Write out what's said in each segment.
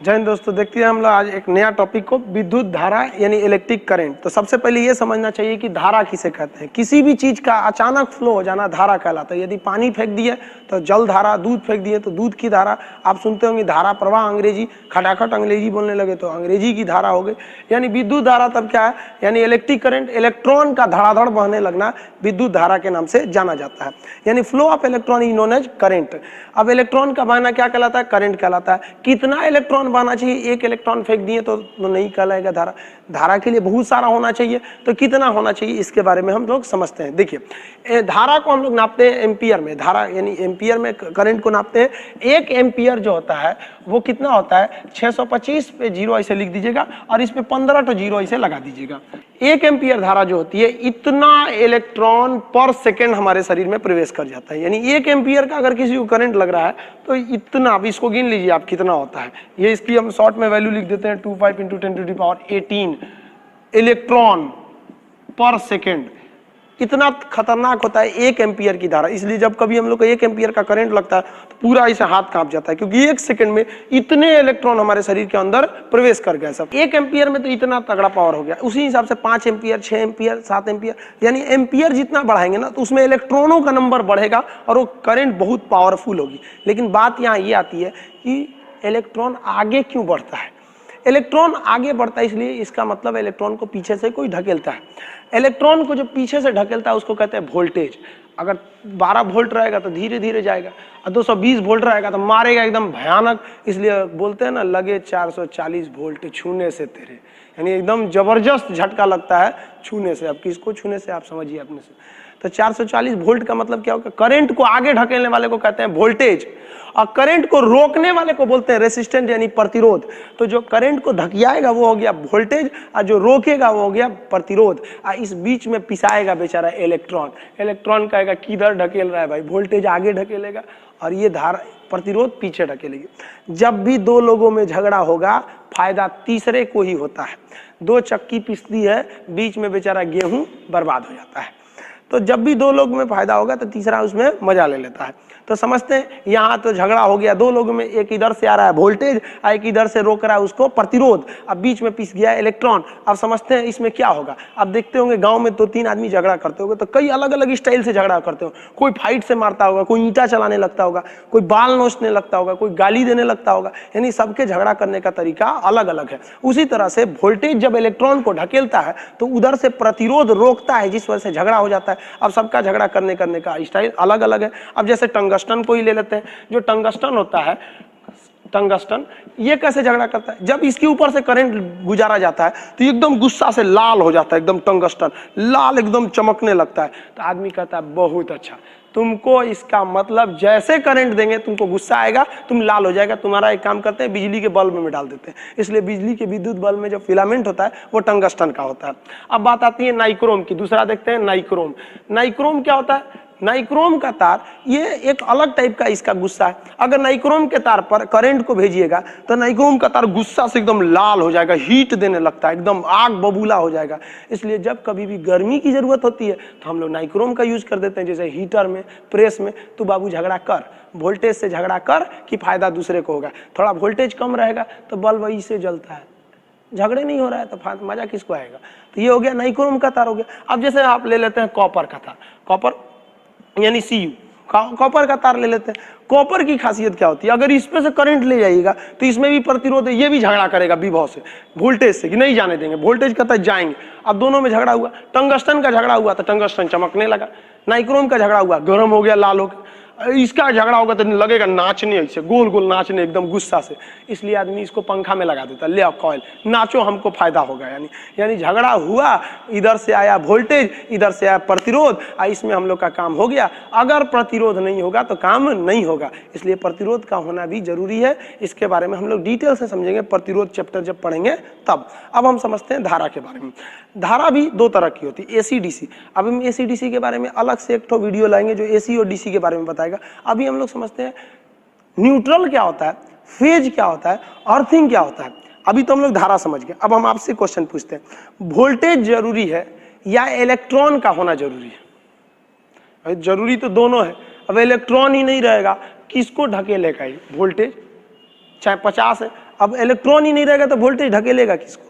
जय हिंद दोस्तों, देखते हैं हम लोग आज एक नया टॉपिक को, विद्युत धारा यानी इलेक्ट्रिक करंट। तो सबसे पहले ये समझना चाहिए कि धारा किसे कहते हैं। किसी भी चीज का अचानक फ्लो हो जाना धारा कहलाता है। यदि पानी फेंक दिए तो जल धारा, दूध फेंक दिए तो दूध की धारा। आप सुनते होंगे धारा प्रवाह, अंग्रेजी खटाखट अंग्रेजी बोलने लगे तो अंग्रेजी की धारा हो गई। यानी विद्युत धारा तब क्या है, यानी इलेक्ट्रिक करंट, इलेक्ट्रॉन का धड़ाधड़ बहने लगना विद्युत धारा के नाम से जाना जाता है। यानी flow of electron is known as current. अब इलेक्ट्रॉन का बहना क्या कहलाता है, करंट कहलाता है। कितना इलेक्ट्रॉन बहना चाहिए, एक इलेक्ट्रॉन फेंक दिए तो नहीं कहलाएगा धारा। धारा के लिए बहुत सारा होना चाहिए, तो कितना होना चाहिए इसके बारे में हम लोग समझते हैं। देखिए, धारा को हम लोग नापते हैं एम्पियर में। धारा यानी एम्पियर में करंट को नापते हैं। एक एम्पियर जो होता है वो कितना होता है, 625 पे 0 ऐसे लिख दीजिएगा और इस पे 15 तो 0 ऐसे लगा दीजिएगा। एक एम्पियर धारा जो होती है, इतना इलेक्ट्रॉन पर सेकेंड हमारे शरीर में प्रवेश कर जाता है। यानी एक एम्पियर का अगर किसी को करंट लग रहा है तो इतना, आप इसको गिन लीजिए आप कितना होता है। ये इसकी हम शॉर्ट में वैल्यू लिख देते हैं, 25 × 10⁻18 इलेक्ट्रॉन पर सेकेंड। इतना खतरनाक होता है एक एम्पियर की धारा। इसलिए जब कभी हम लोग को एक एम्पियर का करंट लगता है तो पूरा ऐसे हाथ कांप जाता है, क्योंकि एक सेकंड में इतने इलेक्ट्रॉन हमारे शरीर के अंदर प्रवेश कर गए। सब एक एम्पियर में तो इतना तगड़ा पावर हो गया। उसी हिसाब से 5 एम्पियर, 6 एम्पियर, 7 एम्पियर, यानी एम्पियर जितना बढ़ाएंगे ना तो उसमें इलेक्ट्रॉनों का नंबर बढ़ेगा और वो करंट बहुत पावरफुल होगी। लेकिन बात यहाँ ये आती है कि इलेक्ट्रॉन आगे क्यों बढ़ता है। इलेक्ट्रॉन आगे बढ़ता है इसलिए, इसका मतलब इलेक्ट्रॉन को पीछे से कोई ढकेलता है। इलेक्ट्रॉन को जो पीछे से ढकेलता है उसको कहते हैं वोल्टेज। अगर 12 वोल्ट रहेगा तो धीरे धीरे जाएगा, और 220 वोल्ट रहेगा तो मारेगा एकदम भयानक। इसलिए बोलते हैं ना, लगे 440 वोल्ट छूने से तेरे, यानी एकदम जबरदस्त झटका लगता है छूने से। अब किसको छूने से आप समझिए अपने से। तो 440 वोल्ट का मतलब क्या होगा, करंट को आगे ढकेलने वाले को कहते हैं वोल्टेज, और करंट को रोकने वाले को बोलते हैं रेसिस्टेंट यानी प्रतिरोध। तो जो करंट को धकियाएगा वो हो गया वोल्टेज, और जो रोकेगा वो हो गया प्रतिरोध। और इस बीच में पिसाएगा बेचारा इलेक्ट्रॉन। इलेक्ट्रॉन कहेगा किधर ढकेल रहा है भाई, वोल्टेज आगे ढकेलेगा और ये धारा प्रतिरोध पीछे ढकेलेगी। जब भी दो लोगों में झगड़ा होगा फायदा तीसरे को ही होता है। 2 चक्की पिसती है, बीच में बेचारा गेहूं बर्बाद हो जाता है। तो जब भी 2 लोग में फायदा होगा तो तीसरा उसमें मजा ले लेता है। तो समझते हैं यहाँ तो झगड़ा हो गया, 2 लोगों में, एक इधर से आ रहा है वोल्टेज और एक इधर से रोक रहा है उसको प्रतिरोध। अब बीच में पिस गया इलेक्ट्रॉन। अब समझते हैं इसमें क्या होगा। अब देखते होंगे गांव में 2-3 आदमी झगड़ा करते होंगे तो कई अलग अलग स्टाइल से झगड़ा करते हो। कोई फाइट से मारता होगा, कोई ईंटा चलाने लगता होगा, कोई बाल नोचने लगता होगा, कोई गाली देने लगता होगा। यानी सबके झगड़ा करने का तरीका अलग अलग है। उसी तरह से वोल्टेज जब इलेक्ट्रॉन को ढकेलता है तो उधर से प्रतिरोध रोकता है, जिस वजह से झगड़ा हो जाता है। अब सबका झगड़ा करने का स्टाइल अलग अलग है। अब जैसे टंगस्टन को ही ले लेते हैं। जो टंगस्टन होता है, टंगस्टन, ये कैसे झगड़ा करता है, जब इसके ऊपर से करंट गुजारा जाता है तो एकदम गुस्सा से लाल हो जाता है, एकदम टंगस्टन लाल एकदम चमकने लगता है। तो आदमी कहता है बहुत अच्छा, तुमको इसका मतलब जैसे करंट देंगे तुमको गुस्सा आएगा, तुम लाल हो जाएगा। तुम्हारा एक काम करते हैं, बिजली के बल्ब में डाल देते हैं। इसलिए बिजली के विद्युत बल्ब में जो फिलामेंट होता है वो टंगस्टन का होता है। अब बात आती है नाइक्रोम की। दूसरा देखते हैं नाइक्रोम। नाइक्रोम क्या होता है, नाइक्रोम का तार, ये एक अलग टाइप का इसका गुस्सा है। अगर नाइक्रोम के तार पर करंट को भेजिएगा तो नाइक्रोम का तार गुस्सा से एकदम लाल हो जाएगा, हीट देने लगता है, एकदम आग बबूला हो जाएगा। इसलिए जब कभी भी गर्मी की जरूरत होती है तो हम लोग नाइक्रोम का यूज कर देते हैं। जैसे हीटर में, प्रेस में, तो बाबू झगड़ा कर, वोल्टेज से झगड़ा कर कि फायदा दूसरे को होगा। थोड़ा वोल्टेज कम रहेगा तो बल्ब वही से जलता है, झगड़े नहीं हो रहा है तो मजा किसको आएगा। तो ये हो गया नाइक्रोम का तार हो गया। अब जैसे आप ले लेते हैं कॉपर का तार, कॉपर यानी Cu, कॉपर का तार ले लेते हैं। कॉपर की खासियत क्या होती है, अगर इस पे से करंट ले जाइएगा तो इसमें भी प्रतिरोध है, ये भी झगड़ा करेगा विभव से, वोल्टेज से, कि नहीं जाने देंगे, वोल्टेज कहता है जाएंगे। अब दोनों में झगड़ा हुआ, टंगस्टन का झगड़ा हुआ तो टंगस्टन चमकने लगा, नाइक्रोम का झगड़ा हुआ गर्म हो गया, लाल हो गया। इसका झगड़ा होगा तो लगेगा नाचने, ऐसे गोल गोल नाचने एकदम गुस्सा से। इसलिए आदमी इसको पंखा में लगा देता है, ले आओ कॉइल, नाचो हमको फायदा होगा। यानी झगड़ा हुआ, इधर से आया वोल्टेज, इधर से आया प्रतिरोध, इसमें हम लोग का काम हो गया। अगर प्रतिरोध नहीं होगा तो काम नहीं होगा, इसलिए प्रतिरोध का होना भी जरूरी है। इसके बारे में हम लोग डिटेल से समझेंगे प्रतिरोध चैप्टर जब पढ़ेंगे तब। अब हम समझते हैं धारा के बारे में। धारा भी 2 तरह की होती है, एसी डीसी। अब हम एसी डीसी के बारे में अलग से एक वीडियो लाएंगे जो एसी और डीसी के बारे में बताएगा। अभी हम लोग समझते हैं न्यूट्रल क्या होता है, फेज क्या होता है, अर्थिंग क्या होता है। अभी तो हम लोग धारा समझ गए। अब हम आपसे क्वेश्चन पूछते हैं, वोल्टेज जरूरी है या इलेक्ट्रॉन का होना जरूरी है? जरूरी तो दोनों है। अब इलेक्ट्रॉन ही नहीं रहेगा, किसको ढकेलेगा ये वोल्टेज? चाहे 50 है, अब इलेक्ट्रॉन ही नहीं रहेगा तो वोल्टेज ढकेलेगा किसको?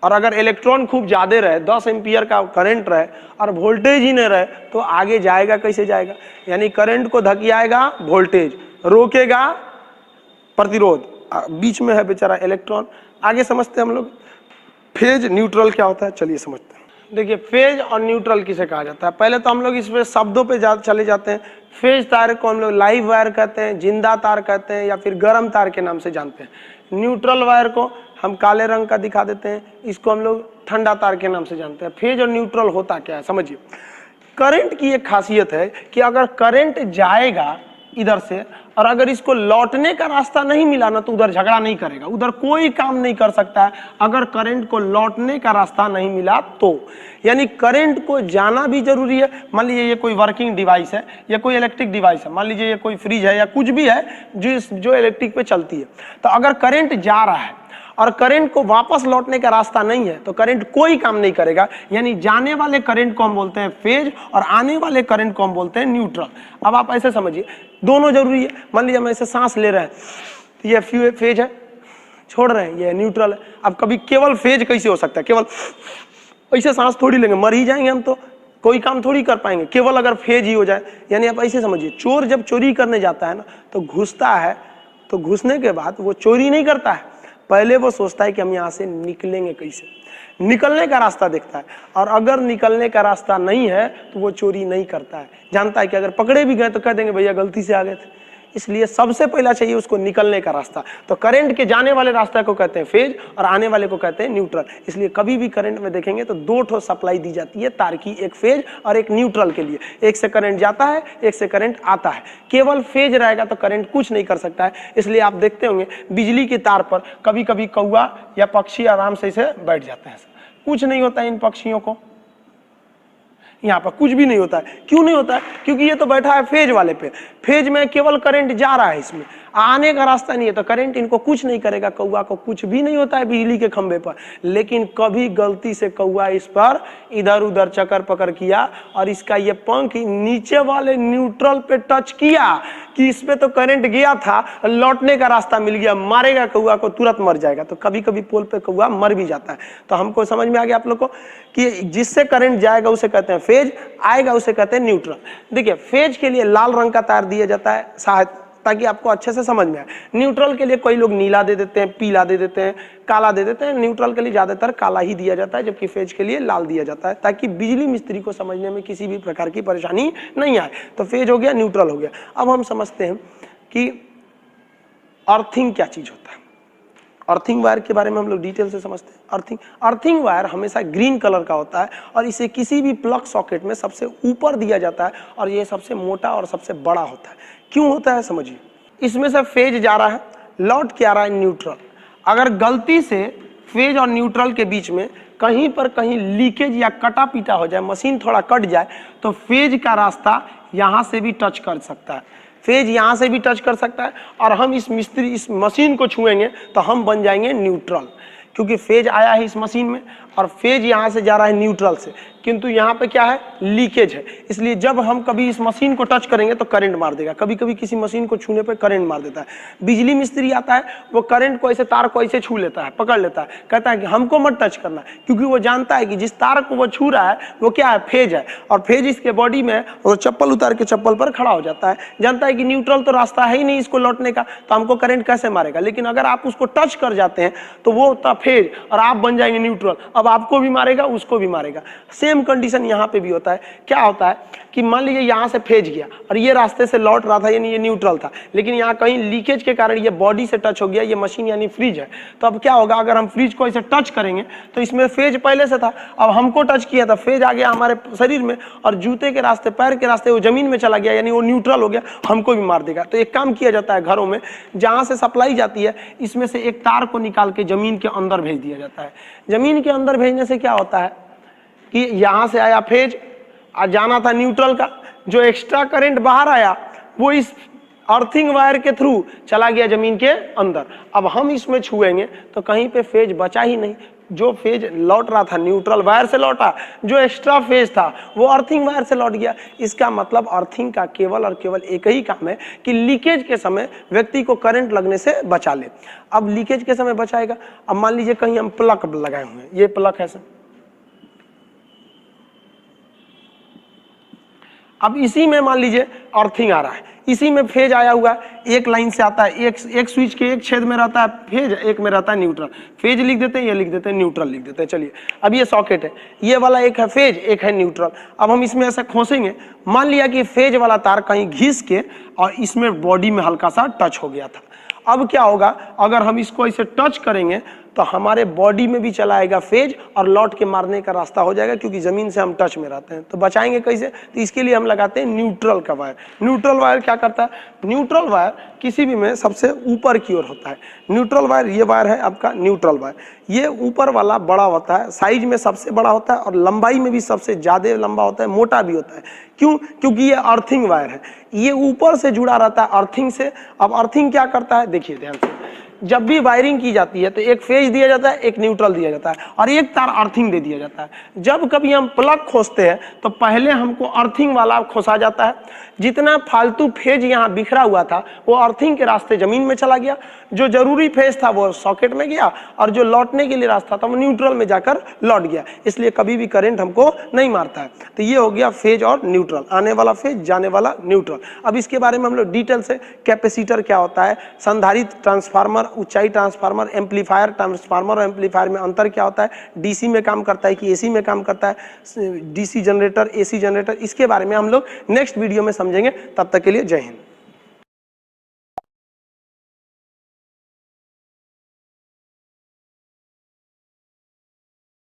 और अगर इलेक्ट्रॉन खूब ज्यादा रहे, 10 एम्पियर का करंट रहे और वोल्टेज ही नहीं रहे तो आगे जाएगा कैसे जाएगा? यानी करंट को धकियाएगा वोल्टेज, रोकेगा प्रतिरोध, बीच में है बेचारा इलेक्ट्रॉन। आगे समझते हैं हम लोग फेज न्यूट्रल क्या होता है, चलिए समझते हैं। देखिए फेज और न्यूट्रल किसे कहा जाता है, पहले तो हम लोग इसमें शब्दों पे चले जाते हैं। फेज तार को हम लोग लाइव वायर कहते हैं, जिंदा तार कहते हैं या फिर गर्म तार के नाम से जानते हैं। न्यूट्रल वायर को हम काले रंग का दिखा देते हैं, इसको हम लोग ठंडा तार के नाम से जानते हैं। फेज और न्यूट्रल होता क्या है समझिए। करंट की एक खासियत है कि अगर करंट जाएगा इधर से और अगर इसको लौटने का रास्ता नहीं मिला ना तो उधर झगड़ा नहीं करेगा, उधर कोई काम नहीं कर सकता है अगर करंट को लौटने का रास्ता नहीं मिला तो। यानी करंट को जाना भी जरूरी है। मान लीजिए ये कोई वर्किंग डिवाइस है या कोई इलेक्ट्रिक डिवाइस है, मान लीजिए ये कोई फ्रिज है या कुछ भी है जो इलेक्ट्रिक पे चलती है, तो अगर करंट जा रहा है और करंट को वापस लौटने का रास्ता नहीं है तो करंट कोई काम नहीं करेगा। यानी जाने वाले करंट को हम बोलते हैं फेज और आने वाले करंट को हम बोलते हैं न्यूट्रल। अब आप ऐसे समझिए, दोनों जरूरी है। मान लीजिए हम ऐसे सांस ले रहे हैं तो ये फेज है, छोड़ रहे हैं ये न्यूट्रल है। अब कभी केवल फेज कैसे हो सकता है? केवल ऐसे सांस थोड़ी लेंगे, मर ही जाएंगे हम, तो कोई काम थोड़ी कर पाएंगे केवल अगर फेज ही हो जाए। यानी आप ऐसे समझिए, चोर जब चोरी करने जाता है ना तो घुसता है, तो घुसने के बाद वो चोरी नहीं करता है, पहले वो सोचता है कि हम यहाँ से निकलेंगे कैसे, निकलने का रास्ता देखता है। और अगर निकलने का रास्ता नहीं है तो वो चोरी नहीं करता है, जानता है कि अगर पकड़े भी गए तो कह देंगे भैया गलती से आ गए थे। इसलिए सबसे पहला चाहिए उसको निकलने का रास्ता। तो करंट के जाने वाले रास्ते को कहते हैं फेज और आने वाले को कहते हैं न्यूट्रल। इसलिए कभी भी करंट में देखेंगे तो दो ठो सप्लाई दी जाती है तार की, एक फेज और एक न्यूट्रल के लिए। एक से करंट जाता है, एक से करंट आता है। केवल फेज रहेगा तो करंट कुछ नहीं कर सकता है। इसलिए आप देखते होंगे बिजली के तार पर कभी कभी कौवा या पक्षी आराम से इसे बैठ जाते हैं, कुछ नहीं होता है इन पक्षियों को, यहाँ पर कुछ भी नहीं होता है। क्यों नहीं होता है? क्योंकि ये तो बैठा है फेज वाले पे, फेज में केवल करंट जा रहा है, इसमें आने का रास्ता नहीं है, तो करंट इनको कुछ नहीं करेगा। कौवा को कुछ भी नहीं होता है बिजली के खंभे पर, लेकिन कभी गलती से कौवा इस पर इधर उधर चक्कर पकड़ किया और इसका ये पंख नीचे वाले न्यूट्रल पे टच किया कि इस पे तो करंट गया था, लौटने का रास्ता मिल गया, मारेगा कौवा को, तुरंत मर जाएगा। तो कभी कभी पोल पे कौवा मर भी जाता है। तो हमको समझ में आ गया आप लोग को कि जिससे करंट जाएगा उसे कहते हैं फेज, आएगा उसे कहते हैं न्यूट्रल। देखिए फेज के लिए लाल रंग का तार दिया जाता है शायद, ताकि आपको अच्छे से समझ में आए। न्यूट्रल के लिए कोई लोग नीला दे देते हैं, पीला दे देते हैं, काला दे देते हैं। न्यूट्रल के लिए ज्यादातर काला ही दिया जाता है, जबकि फेज के लिए लाल दिया जाता है, ताकि बिजली मिस्त्री को समझने में किसी भी प्रकार की परेशानी नहीं आए। तो फेज हो गया, न्यूट्रल हो गया। अब हम समझते हैं कि अर्थिंग क्या चीज होता है। अर्थिंग वायर के बारे में हम लोग डिटेल से समझते हैं। अर्थिंग वायर हमेशा ग्रीन कलर का होता है और इसे किसी भी प्लग सॉकेट में सबसे ऊपर दिया जाता है और ये सबसे मोटा और सबसे बड़ा होता है। क्यों होता है समझिए, इसमें से फेज जा रहा है, लौट के आ रहा है न्यूट्रल। अगर गलती से फेज और न्यूट्रल के बीच में कहीं पर कहीं लीकेज या कटा पीटा हो जाए, मशीन थोड़ा कट जाए, तो फेज का रास्ता यहाँ से भी टच कर सकता है, फेज यहाँ से भी टच कर सकता है और हम इस मशीन को छुएंगे तो हम बन जाएंगे न्यूट्रल, क्योंकि फेज आया है इस मशीन में और फेज यहाँ से जा रहा है न्यूट्रल से, किंतु यहाँ पे क्या है, लीकेज है। इसलिए जब हम कभी इस मशीन को टच करेंगे तो करंट मार देगा। कभी कभी किसी मशीन को छूने पे करंट मार देता है। बिजली मिस्त्री आता है, वो करंट को ऐसे, तार को ऐसे छू लेता है, पकड़ लेता है, कहता है कि हमको मत टच करना, क्योंकि वो जानता है कि जिस तार को वो छू रहा है वो क्या है, फेज है। और फेज इसके बॉडी में, वो चप्पल उतार के चप्पल पर खड़ा हो जाता है, जानता है कि न्यूट्रल तो रास्ता है ही नहीं इसको लौटने का, तो हमको करंट कैसे मारेगा। लेकिन अगर आप उसको टच कर जाते हैं तो वो होता फेज और आप बन जाएंगे न्यूट्रल। अब आपको भी मारेगा, उसको भी मारेगा। सेम कंडीशन यहाँ पे भी होता है। क्या होता है कि मान लीजिए यहाँ से फेज गया और ये रास्ते से लौट रहा था, यानी ये न्यूट्रल था, लेकिन यहाँ कहीं लीकेज के कारण ये बॉडी से टच हो गया, ये मशीन यानी फ्रिज है। तो अब क्या होगा, अगर हम फ्रिज को ऐसे टच करेंगे तो इसमें फेज पहले से था, अब हमको टच किया था, फेज आ गया हमारे शरीर में और जूते के रास्ते, पैर के रास्ते वो जमीन में चला गया, यानी वो न्यूट्रल हो गया, हमको भी मार देगा। तो एक काम किया जाता है घरों में, जहाँ से सप्लाई जाती है इसमें से एक तार को निकाल के जमीन के अंदर भेज दिया जाता है। जमीन के अंदर भेजने से क्या होता है कि यहाँ से आया फेज, जाना था न्यूट्रल का, जो एक्स्ट्रा करंट बाहर आया वो इस अर्थिंग वायर के थ्रू चला गया जमीन के अंदर। अब हम इसमें छुएंगे तो कहीं पे फेज बचा ही नहीं, जो फेज लौट रहा था न्यूट्रल वायर से लौटा, जो एक्स्ट्रा फेज था वो अर्थिंग वायर से लौट गया। इसका मतलब अर्थिंग का केवल और केवल एक ही काम है कि लीकेज के समय व्यक्ति को करंट लगने से बचा ले। अब लीकेज के समय बचाएगा। अब मान लीजिए कहीं हम प्लग लगाए हुए हैं, ये प्लग है सर, अब इसी में मान लीजिए अर्थिंग आ रहा है, इसी में फेज आया हुआ है, एक लाइन से आता है, एक स्विच के एक छेद में रहता है फेज, एक में रहता है न्यूट्रल। फेज लिख देते हैं, ये लिख देते हैं, न्यूट्रल लिख देते हैं। चलिए अब ये सॉकेट है, ये वाला एक है फेज, एक है न्यूट्रल। अब हम इसमें ऐसा खोसेंगे, मान लिया कि फेज वाला तार कहीं घिस के और इसमें बॉडी में हल्का सा टच हो गया था। अब क्या होगा, अगर हम इसको ऐसे टच करेंगे तो हमारे बॉडी में भी चला आएगा फेज और लौट के मारने का रास्ता हो जाएगा, क्योंकि जमीन से हम टच में रहते हैं। तो बचाएंगे कैसे, तो इसके लिए हम लगाते हैं न्यूट्रल का वायर। न्यूट्रल वायर क्या करता है, न्यूट्रल वायर किसी भी में सबसे ऊपर की ओर होता है। न्यूट्रल वायर, ये वायर है आपका न्यूट्रल वायर, ये ऊपर वाला बड़ा होता है, साइज में सबसे बड़ा होता है और लंबाई में भी सबसे ज्यादा लंबा होता है, मोटा भी होता है। क्यों, क्योंकि ये अर्थिंग वायर है, ये ऊपर से जुड़ा रहता है अर्थिंग से। अब अर्थिंग क्या करता है, देखिए ध्यान से, जब भी वायरिंग की जाती है तो एक फेज दिया जाता है, एक न्यूट्रल दिया जाता है और एक तार अर्थिंग दे दिया जाता है। जब कभी हम प्लग खोसते हैं तो पहले हमको अर्थिंग वाला खोसा जाता है। जितना फालतू फेज यहाँ बिखरा हुआ था वो अर्थिंग के रास्ते जमीन में चला गया, जो जरूरी फेज था वो सॉकेट में गया और जो लौटने के लिए रास्ता था वो न्यूट्रल में जाकर लौट गया। इसलिए कभी भी करंट हमको नहीं मारता है। तो ये हो गया फेज और न्यूट्रल, आने वाला फेज, जाने वाला न्यूट्रल। अब इसके बारे में हम लोग डिटेल से, कैपेसिटर क्या होता है, संधारित्र ट्रांसफार्मर, ऊंचाई ट्रांसफार्मर, एम्पलीफायर ट्रांसफार्मर और एम्पलीफायर में अंतर क्या होता है, डीसी में काम करता है कि एसी में काम करता है, डीसी जनरेटर, एसी जनरेटर, इसके बारे में हम लोग नेक्स्ट वीडियो में समझेंगे। तब तक के लिए जय हिंद।